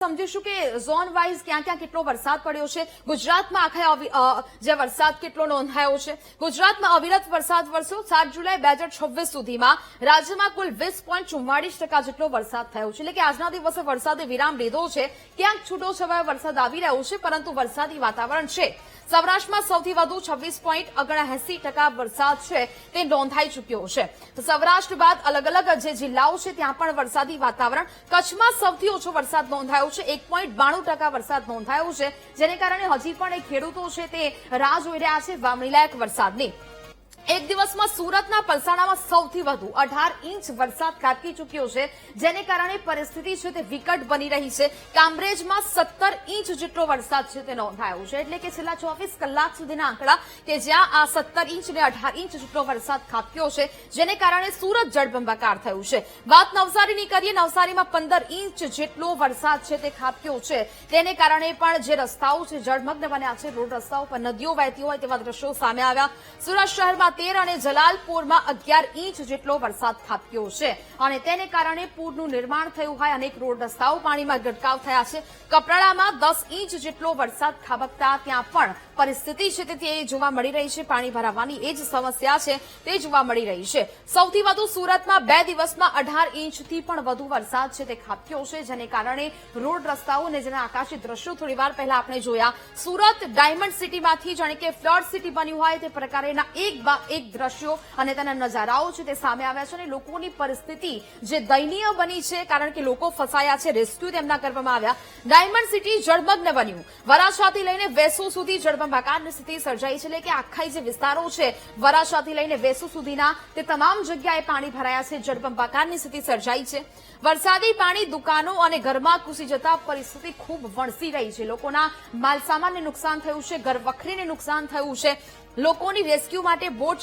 સમજીશું કે zone wise ક્યાં ક્યાં કેટલો વરસાદ પડ્યો છે। ગુજરાતમાં આખા જે વરસાદ કેટલો નોંધાયો છે। ગુજરાતમાં અવિરત વરસાદ વરસ્યો। 7 જુલાઈ 2026 સુધીમાં રાજ્યમાં કુલ 20.44% જેટલો વરસાદ થયો છે। એટલે કે આજના દિવસે વરસાદે વિરામ લીધો છે। ક્યાંક છૂટો છવાયો વરસાદ આવી રહ્યો છે, પરંતુ વરસાદી વાતાવરણ છે। સૌરાષ્ટ્રમાં સૌથી વધુ 26.79% વરસાદ છે તે નોંધાઈ ચૂક્યો છે। તો સૌરાષ્ટ્ર બાદ અલગ અલગ જે જિલ્લાઓ છે ત્યાં પણ વરસાદી વાતાવરણ। કચ્છમાં સૌથી ઓછો વરસાદ નોંધાયો છે, 1.92% વરસાદ નોંધાયો છે, જેને કારણે હજી પણ ખેડૂતો છે તે રાહ જોઈ રહ્યા છે વાવણીલાયક વરસાદની। એક દિવસમાં સુરતના પલસાણામાં સૌથી વધુ 18 ઇંચ વરસાદ ખાબકી ચૂક્યો છે, જેને કારણે પરિસ્થિતિ છે તે વિકટ બની રહી છે। કામરેજમાં 17 ઇંચ જેટલો વરસાદ છે તે નોંધાયો છે, એટલે કે છેલ્લા 24 કલાક સુધીના આંકડા કે જ્યાં આ 17 ઇંચ અને 18 ઇંચ જેટલો વરસાદ ખાબક્યો છે, જેને કારણે સુરત જળબંબાકાર થયું છે। વાત નવસારીની કરીએ, નવસારીમાં 15 ઇંચ જેટલો વરસાદ છે તે ખાબક્યો છે, તેને કારણે પણ જે રસ્તાઓ છે જળમગ્ન બન્યા છે। રોડ રસ્તાઓ પર નદીઓ વહેતી હોય તેવા દ્રશ્યો સામે આવ્યા। સુરત શહેરમાં 13 અને જલાલપુરમાં 11 ઇંચ જેટલો વરસાદ ખાબક્યો છે, અને તેને કારણે પૂરનું નિર્માણ થયું હોય। અનેક રોડ રસ્તાઓ પાણીમાં ગરકાવ થયા છે। કપરાડામાં 10 ઇંચ જેટલો વરસાદ ખાબકતા ત્યાં પણ પરિસ્થિતિ છે તે જોવા મળી રહી છે। પાણી ભરાવાની એ જ સમસ્યા છે તે જોવા મળી રહી છે। સૌથી વધુ સુરતમાં 2 દિવસમાં 18 ઇંચથી પણ વધુ વરસાદ છે તે ખાબક્યો છે, જેને કારણે રોડ રસ્તાઓ અને જેના આકાશી દ્રશ્યો થોડીવાર પહેલા આપણે જોયા। સુરત ડાયમંડ સિટીમાંથી જાણે કે ફ્લડ સિટી બન્યું હોય તે પ્રકારેના એક દ્રશ્યો અને તેના નજારાઓ છે તે સામે આવ્યા છે, અને લોકોની પરિસ્થિતિ જે દયનીય બની છે, કારણ કે લોકો ફસાયા છે, રેસ્ક્યુ તેમના કરવામાં આવ્યા। ડાયમંડ સિટી જળમગ્ન બન્યું। વરાછાથી લઈને વેસુ સુધી જળબંબાકારની સ્થિતિ સર્જાઈ છે, એટલે કે આખા જે વિસ્તારો છે વરાછાથી લઈને વેસુ સુધીના તે તમામ જગ્યાએ પાણી ભરાયા છે, જળબંબાકારની સ્થિતિ સર્જાઈ છે। વરસાદી પાણી દુકાનો અને ઘરમાં ઘૂસી જતા પરિસ્થિતિ ખૂબ વણસી રહી છે। લોકોના માલસામાનને નુકસાન થયું છે, ઘર વખરીને નુકસાન થયું છે। લોકોની રેસ્ક્યુ માટે બોટ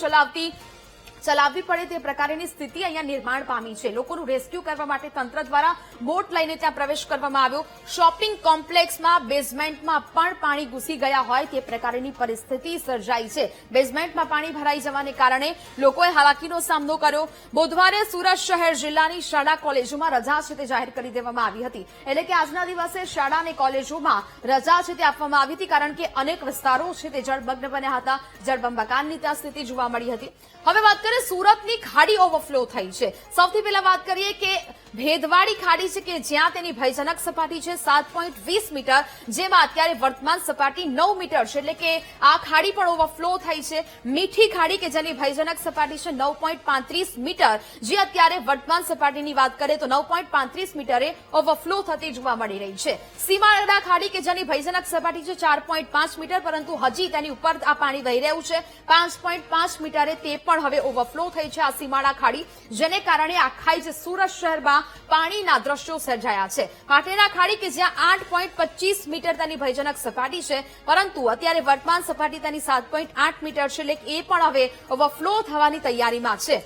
ચલાવવી પડે તે પ્રકારની સ્થિતિ અહીંયા નિર્માણ પામી છે। લોકોનું રેસ્ક્યુ કરવા માટે તંત્ર દ્વારા બોટ લઈને ત્યાં પ્રવેશ કરવામાં આવ્યો। શોપિંગ કોમ્પ્લેક્સમાં બેઝમેન્ટમાં પણ પાણી ઘૂસી ગયા હોય તે પ્રકારની પરિસ્થિતિ સર્જાઈ છે। બેઝમેન્ટમાં પાણી ભરાઈ જવાને કારણે લોકોએ હાલાકીનો સામનો કર્યો। બુધવારે સુરત શહેર જિલ્લાની શાળા કોલેજોમાં રજા છે તે જાહેર કરી દેવામાં આવી હતી, એટલે કે આજના દિવસે શાળા અને કોલેજોમાં રજા છે તે આપવામાં આવી હતી, કારણ કે અનેક વિસ્તારો છે તે જળમગ્ન બન્યા હતા, જળબંબાકારની ત્યાં સ્થિતિ જોવા મળી હતી। હવે વાત કરીએ, સુરતની ખાડી ઓવરફ્લો થઈ છે। સૌથી પહેલા વાત કરીએ કે ભેદવાડી ખાડી છે કે જ્યાં તેની ભયજનક સપાટી છે 7.20 મીટર, જેમાં અત્યારે વર્તમાન સપાટી 9 મીટર છે, એટલે કે આ ખાડી પણ ઓવરફ્લો થઈ છે। મીઠી ખાડી કે જેની ભયજનક સપાટી છે 9.35 મીટર, જે અત્યારે વર્તમાન સપાટીની વાત કરીએ તો 9.35 મીટરે ઓવરફ્લો થતી જોવા મળી રહી છે। સીમાડા ખાડી કે જેની ભયજનક સપાટી છે 4.5 મીટર, પરંતુ હજી તેની ઉપર આ પાણી વહી રહ્યું છે 5.5 મીટરે, તે પણ હવે ઓવરફ્લો થઈ છે આ સીમાડા ખાડી, જેને કારણે આખા જે સુરત શહેરમાં પાણીના દ્રશ્યો સર્જાયા છે। પાટેના ખાડી કે જ્યાં 8.25 મીટર તેની ભયજનક સપાટી છે, પરંતુ અત્યારે વર્તમાન સપાટી તેની 7.8 મીટર છે, એટલે એ પણ હવે ઓવરફ્લો થવાની તૈયારીમાં છે।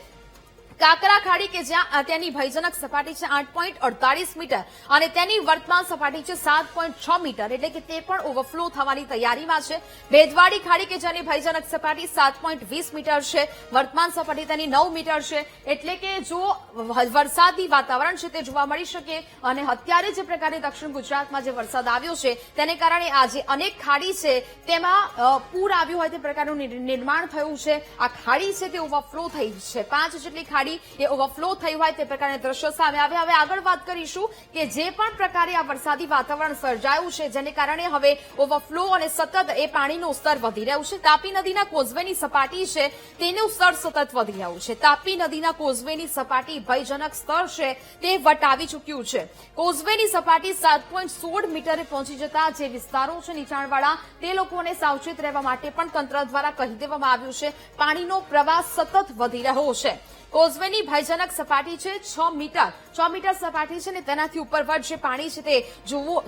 કાકરા ખાડી કે જ્યાં તેની ભયજનક સપાટી છે 8.48 મીટર અને તેની વર્તમાન સપાટી છે 7.6 મીટર, એટલે કે તે પણ ઓવરફ્લો થવાની તૈયારીમાં છે। ભેદવાડી ખાડી કે જેની ભયજનક સપાટી 7.20 મીટર છે, વર્તમાન સપાટી તેની 9 મીટર છે, એટલે કે જો વરસાદી વાતાવરણ છે તે જોવા મળી શકે, અને અત્યારે જે પ્રકારે દક્ષિણ ગુજરાતમાં જે વરસાદ આવ્યો છે તેને કારણે આજે અનેક ખાડી છે તેમાં પૂર આવ્યું હોય તે પ્રકારનું નિર્માણ થયું છે। આ ખાડી છે તે ઓવરફ્લો થઈ છે, 5 જેટલી ખાડી એ ઓવરફ્લો થઈ હોય તે પ્રકારના દ્રશ્યો સામે આવ્યા। હવે આગળ વાત કરીશું કે જે પણ પ્રકારે આ વરસાદી વાતાવરણ સર્જાયું છે, જેને કારણે હવે ઓવરફ્લો અને સતત એ પાણીનું સ્તર વધી રહ્યું છે। તાપી નદીના કોઝવેની સપાટી છે તેનું સ્તર સતત વધી રહ્યું છે। તાપી નદીના કોઝવેની સપાટી ભયજનક સ્તર છે તે વટાવી ચૂક્યું છે। કોઝવેની સપાટી 7.16 મીટરે પહોંચી જતા જે વિસ્તારો છે નીચાણવાળા તે લોકોને સાવચેત રહેવા માટે પણ તંત્ર દ્વારા કહી દેવામાં આવ્યું છે। પાણીનો પ્રવાહ સતત વધી રહ્યો છે। કોઝવેની ભયજનક સપાટી છે 6 મીટર સપાટી છે, ને તેનાથી ઉપર જે પાણી છે તે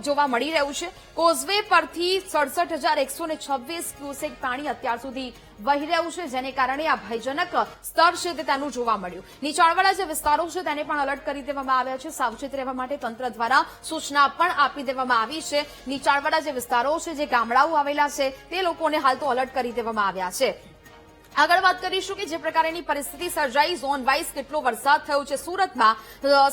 જોવા મળી રહ્યું છે। કોઝવે પરથી 67,126 ક્યુસેક પાણી અત્યાર સુધી વહી રહ્યું છે, જેને કારણે આ ભયજનક સ્તર છે તે તેનું જોવા મળ્યું। નીચાણવાળા જે વિસ્તારો છે તેને પણ એલર્ટ કરી દેવામાં આવ્યા છે। સાવચેત રહેવા માટે તંત્ર દ્વારા સૂચના પણ આપી દેવામાં આવી છે। નીચાણવાળા જે વિસ્તારો છે, જે ગામડાઓ આવેલા છે તે લોકોને હાલ તો એલર્ટ કરી દેવામાં આવ્યા છે। આગળ વાત કરીશું કે જે પ્રકારની પરિસ્થિતિ સર્જાઈ ઝોન વાઇઝ કેટલો વરસાદ થયો છે સુરતમાં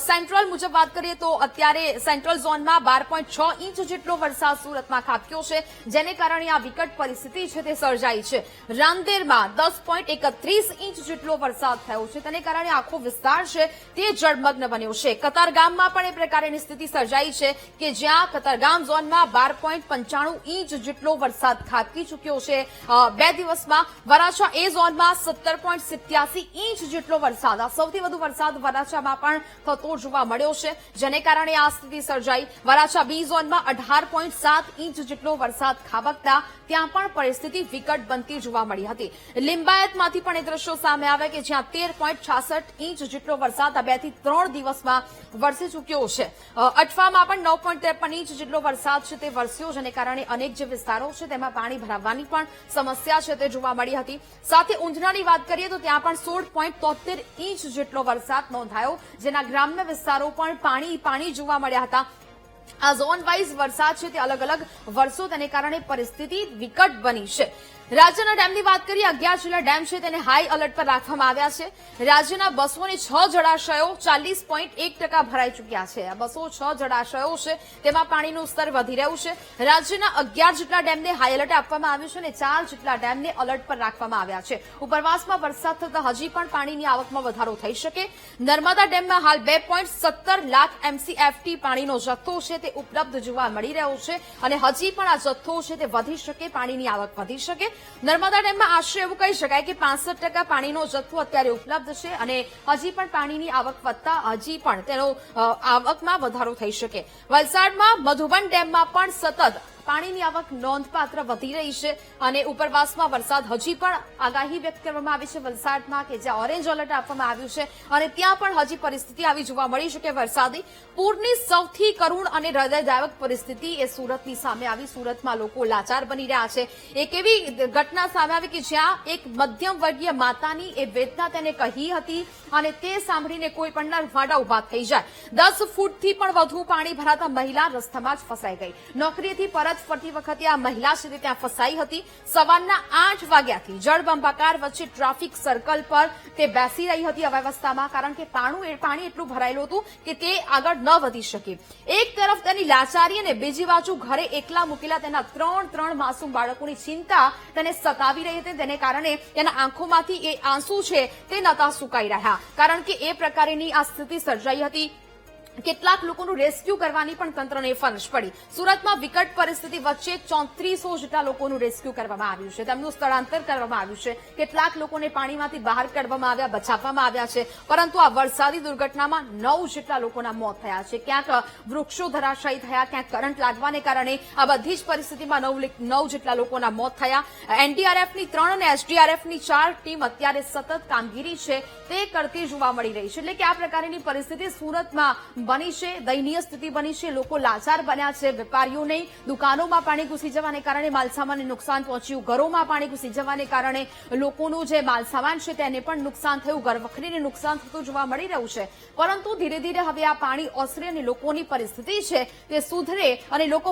સેન્ટ્રલ મુજબ વાત કરીએ તો અત્યારે સેન્ટ્રલ ઝોનમાં 12.6 ઇંચ જેટલો વરસાદ સુરતમાં ખાબક્યો છે જેને કારણે આ વિકટ પરિસ્થિતિ છે તે સર્જાઈ છે રાંદેરમાં 10.31 ઇંચ જેટલો વરસાદ થયો છે તેને કારણે આખો વિસ્તાર છે તે જળમગ્ન બન્યો છે કતારગામમાં પણ એ પ્રકારની સ્થિતિ સર્જાઈ છે કે જ્યાં કતારગામ ઝોનમાં 12.95 ઇંચ જેટલો વરસાદ ખાબકી ચૂક્યો છે 2 દિવસમાં વરાછા એ ઝોનમાં 17.87 ઇંચ જેટલો વરસાદ આ સૌથી વધુ વરસાદ વરાછામાં પણ થતો જોવા મળ્યો છે જેને કારણે આ સ્થિતિ સર્જાઈ વરાછા બી ઝોનમાં 18.7 ઇંચ જેટલો વરસાદ ખાબકતા ત્યાં પણ પરિસ્થિતિ વિકટ બનતી જોવા મળી હતી લિંબાયતમાંથી પણ એ દ્રશ્યો સામે આવ્યા કે જ્યાં 13.66 ઇંચ જેટલો વરસાદ આ 2 થી 3 દિવસમાં વરસી ચૂક્યો છે અઠવામાં પણ 9.53 ઇંચ જેટલો વરસાદ છે તે વરસ્યો જેને કારણે અનેક જે વિસ્તારો છે તેમાં પાણી ભરાવાની પણ સમસ્યા છે તે જોવા મળી હતી સાથે ઊંઝાની વાત કરીએ તો ત્યાં પણ 16.73 ઇંચ જેટલો વરસાદ નોંધાયો જેના ગ્રામ્ય વિસ્તારો પણ પાણી જોવા મળ્યા હતા આ ઝોન વાઇઝ વરસાદ છે તે અલગ અલગ વરસો તેને કારણે પરિસ્થિતિ વિકટ બની છે રાજ્યના ડેમની વાત કરીએ 11 જેટલા ડેમ છે તેને હાઈ એલર્ટ પર રાખવામાં આવ્યા છે રાજ્યના 206 જળાશયો 40.1% ભરાઈ ચૂક્યા છે આ 206 જળાશયો છે તેમાં પાણીનું સ્તર વધી રહ્યું છે રાજ્યના 11 જેટલા ડેમને હાઈ એલર્ટ આપવામાં આવ્યું છે અને 4 જેટલા ડેમને એલર્ટ પર રાખવામાં આવ્યા છે ઉપરવાસમાં વરસાદ થતા હજી પણ પાણીની આવકમાં વધારો થઈ શકે નર્મદા ડેમમાં હાલ 2.17 લાખ MCFT પાણીનો જથ્થો છે તે ઉપલબ્ધ જોવા મળી રહ્યો છે અને હજી પણ આ જથ્થો છે તે વધી શકે પાણીની આવક વધી શકે નર્મદા ડેમમાં આશરે એવું કહી શકાય કે 65% પાણીનો જથ્થો અત્યારે ઉપલબ્ધ છે અને હજી પણ પાણીની આવક વધતા હજી પણ તેનો આવકમાં વધારો થઈ શકે વલસાડમાં મધુબન ડેમમાં પણ સતત પાણીની આવક નોંધપાત્ર વધી રહી છે અને ઉપરવાસમાં વરસાદ હજી પણ આગાહી વ્યક્ત કરવામાં આવી છે વલસાડમાં કે જ્યાં ઓરેન્જ એલર્ટ આપવામાં આવ્યું છે અને ત્યાં પણ હજી પરિસ્થિતિ આવી જોવા મળી શકે વરસાદી પૂરની સૌથી કરુણ અને હૃદયદાયક પરિસ્થિતિ એ સુરતની સામે આવી સુરતમાં લોકો લાચાર બની રહ્યા છે એક એવી ઘટના સામે આવી કે જ્યાં એક મધ્યમ વર્ગીય માતાની એ વેદના તેને કહી હતી અને તે સાંભળીને કોઈ પણ રૂવાડા ઉભા થઈ જાય 10 ફૂટથી પણ વધુ પાણી ભરાતા મહિલા રસ્તામાં જ ફસાઈ ગઈ નોકરીથી પરત ફરતી વખતે આ મહિલા છે ત્યાં ફસાઈ હતી સવારના 8 વાગ્યાથી જળબંબાકાર વચ્ચે ટ્રાફિક સર્કલ પર તે બેસી રહી હતી અવ્યવસ્થામાં કારણ કે પાણી એટલું ભરાયેલું હતું કે તે આગળ ન વધી શકે એક તરફ તેની લાચારી અને બીજી બાજુ ઘરે એકલા મૂકેલા તેના ત્રણ માસૂમ બાળકોની ચિંતા તેને સતાવી રહી હતી તેને કારણે તેના આંખોમાંથી એ આંસુ છે તે નતા સુકાઈ રહ્યા કારણ કે એ પ્રકારની આ સ્થિતિ સર્જાઈ હતી કેટલાક લોકોનું રેસ્ક્યુ કરવાની પણ તંત્રને ફરજ પડી સુરતમાં વિકટ પરિસ્થિતિ વચ્ચે 3400 જેટલા લોકોનું રેસ્ક્યુ કરવામાં આવ્યું છે તેમનું સ્થળાંતર કરવામાં આવ્યું છે કેટલાક લોકોને પાણીમાંથી બહાર કાઢવામાં આવ્યા બચાવવામાં આવ્યા છે પરંતુ આ વરસાદી દુર્ઘટનામાં 9 જેટલા લોકોના મોત થયા છે ક્યાંક વૃક્ષો ધરાશાયી થયા ક્યાંક કરંટ લાગવાને કારણે આ બધી જ પરિસ્થિતિમાં 9 જેટલા લોકોના મોત થયા એનડીઆરએફની 3 અને એસડીઆરએફની 4 ટીમ અત્યારે સતત કામગીરી છે તે કરતી જોવા મળી રહી છે એટલે કે આ પ્રકારની પરિસ્થિતિ સુરતમાં બની છે દયનીય સ્થિતિ બની છે લોકો લાચાર બન્યા છે વેપારીઓને દુકાનોમાં પાણી ઘૂસી જવાને કારણે માલસામાનને નુકસાન પહોંચ્યું ઘરોમાં પાણી ઘૂસી જવાને કારણે લોકોનું જે માલસામાન છે તેને પણ નુકસાન થયું ઘરવખરીને નુકસાન થતું જોવા મળી રહ્યું છે પરંતુ ધીરે ધીરે હવે આ પાણી ઓસરે અને લોકોની પરિસ્થિતિ છે તે સુધરે અને લોકો